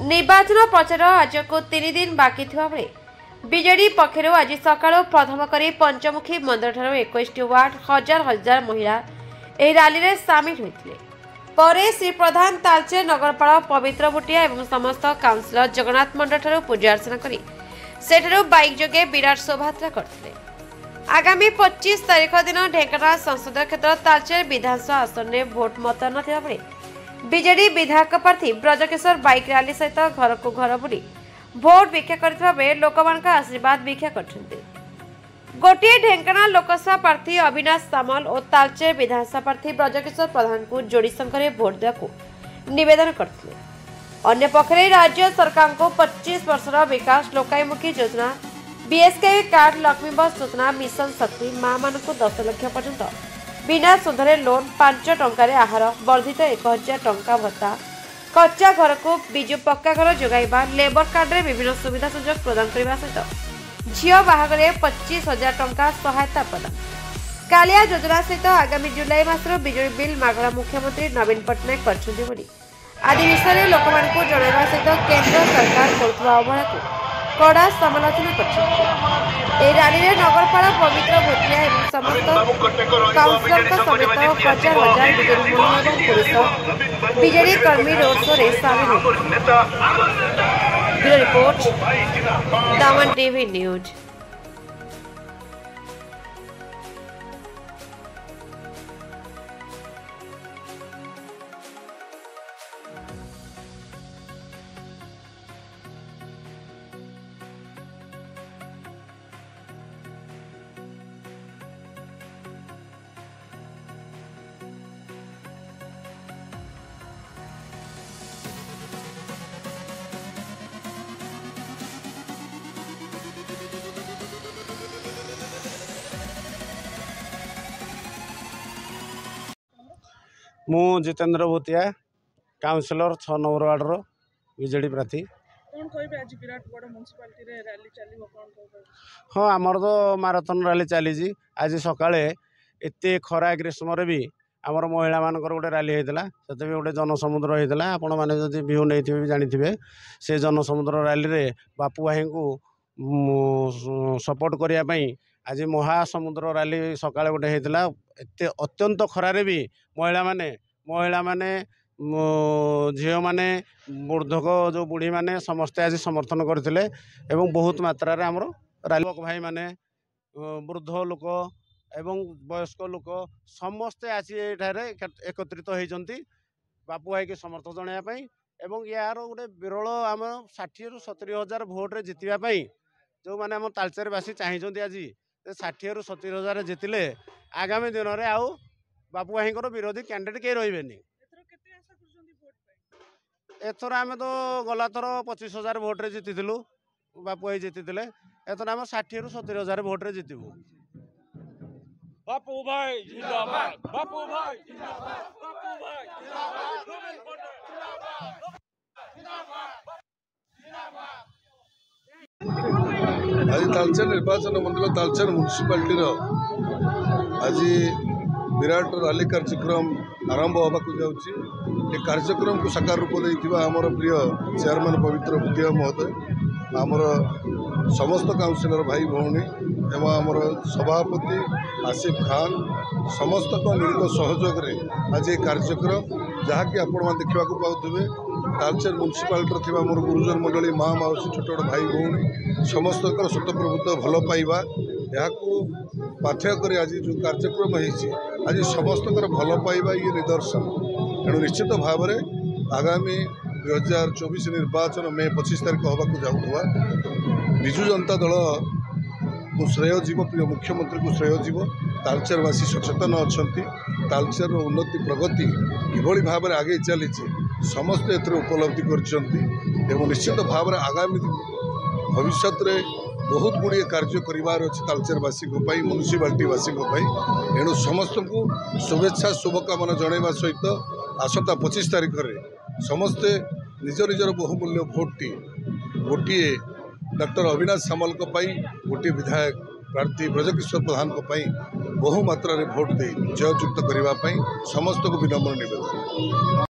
निर्वाचन प्रचार आज को 3 दिन बाकी थिबा बेले बीजेडी पक्षर आज सकाळ प्रथम करी पंचमुखी मंदिर ठारो 21 वार्ड हजार हजार महिला एही रैली रे शामिल होइथिले। परे श्री प्रधान तालचेर नगरपाल पवित्र भुटिया एवं समस्त काउंसिलर जगन्नाथ मंडल ठारो पूजा अर्चना करी सेठारो बाइक जोगे विराट शोभायात्रा करथिले। आगामी 25 तारिख दिन ढेंकानाल संसदीय क्षेत्र तालचेर विधानसभा आसन में भोट मतदान थिबा बेले बीजेडी विधायक प्रार्थी ब्रजकिशोर बाइक रैली सहित घर को घर बुली भोट भिक्षा करथिबा बेले लोकमानक आशीर्वाद भिक्षा करछन्ते। गोटे ढेंकानाल लोकसभा प्रार्थी अविनाश सामल और तालचेर विधानसभा प्रार्थी ब्रजकिशोर प्रधान को जोड़ी संख्या भोट देवाक निवेदन करथिले। अन्य पक्षरे राज्य सरकार को 25 वर्षर विकास लोकाभिमुखी योजना बीएसके कार्ड लक्ष्मी बस योजना मिशन शक्ति मां मानक 10 लाख पर्यंत बिना सुधरे लोन 5 टंकार आहार वर्धित 1000 टंका भत्ता कच्चा घर को बिजु पक्का घर जोगाइबा लेबर कार्ड रे विभिन्न सुविधा सुजोग प्रदान करने सहित झील बाहागरे 25,000 टंका सहायता प्रदान कालिया योजना सहित आगामी जुलाई मासर बिजुली बिल मागणा मुख्यमंत्री नवीन पट्टनायक करछन्ति बोली आदि विषय लोकमानकु जणाइबा सहित केंद्र सरकार करुवा अवहेला को कड़ा समालोचना कर रैली में नगरपाल पवित्र भुटिया एवं समस्त काउंसिलर समेत हजार हजार बीजेडी महिला पुरुष बीजेडी कर्मी रोड शो रे शामिल हुए। ब्यूरो रिपोर्ट दामन टीवी न्यूज। मु Jitendra Bhutia councillor 6 number वार्डर BJD प्रार्थी। हाँ आमर तो माराथन रैली चली आज सकाळे एते खरा ग्रीष्म भी आमर महिला मानकर गोटे रैली होता से गोटे जनसमुद्र होता आपण मैंने जब व्यू नहीं जानी से जनसमुद्र रैली रे बापू भाई को सपोर्ट करने आज महासमुद्र रैली सकाळे गोटे होता एते अत्यंत खरारे भी महिला माने झील मैंने वृद्धक जो बुढ़ी माने समस्ते आज समर्थन करते एवं बहुत मात्रा रे हमरो रैली भाई माने वृद्ध लोक एवं वयस्क लोक समस्ते आज एकत्रित होती बापू भाई के समर्थन जनायापाई एवं यार गोटे विरल आम 60 ରୁ 70 हजार भोट रे जितवाई जो मैंने आम तालचेरवासी चाहिए आज 60 ରୁ 70 हजार जितिले आगामी दिन में आउ बापू भाई विरोधी कैंडिडेट कहीं रही एथर आम तो गला थर 25,000 भोट रे जीति बापू भाई जीति एथर आम 60 ରୁ 70 हजार भोट रे जीतबू। बापू भाई जिंदाबाद, बापू भाई जिंदाबाद, बापू भाई जिंदाबाद। आज तालचेर निर्वाचन मंडल तालचेर म्युनिसिपालिटी आज विराट रैली कार्यक्रम आरंभ होगा जाऊँगी। ये कार्यक्रम को साकार रूप देथिबा हमर प्रिय चेयरमैन पवित्र भुटिया महोदय आमर समस्त काउंसिलर भाई भौणी एवं आमर सभापति आसिफ खान समस्त मिलित सहयोग रे आज ये कार्यक्रम जहाँकि आपण मैंने देखा पाथे तालचेर म्युनिसिपालिटी थी मोर गुरुजन मंडली माँ माउसी छोट छोट भाई भौणी समस्त स्वतःप्रभुत्व भल पाइबा यहाँ पाथ्य कर आज जो कार्यक्रम आज समस्त भल पाइबा ये निदर्शन तेणु निश्चित भाव में आगामी 2024 निर्वाचन मे 25 तारिख होगा जाऊा विजु जनता दल को श्रेय जीव प्रिय मुख्यमंत्री को श्रेय जीव तालचेरवासी सचेतन अच्छा तालचेर उन्नति प्रगति किभली भाव में आगे चली समस्ते उपलब्धि कर निश्चित भाव में आगामी भविष्य में बहुत गुड़िए कार्य करिवार अच्छे तालचेरवासी म्युनिसिपालिटीवासी एणु समस्त को शुभेच्छा शुभकामना जनवा सहित आसता 25 तारिख में समस्ते निज निजर बहुमूल्य भोटी गोटे डॉक्टर अविनाश सामल गोटे विधायक प्रार्थी ब्रजकिशोर प्रधान बहुमात्रा भोट दे जययुक्त करने समस्त को विनम्र निवेदन।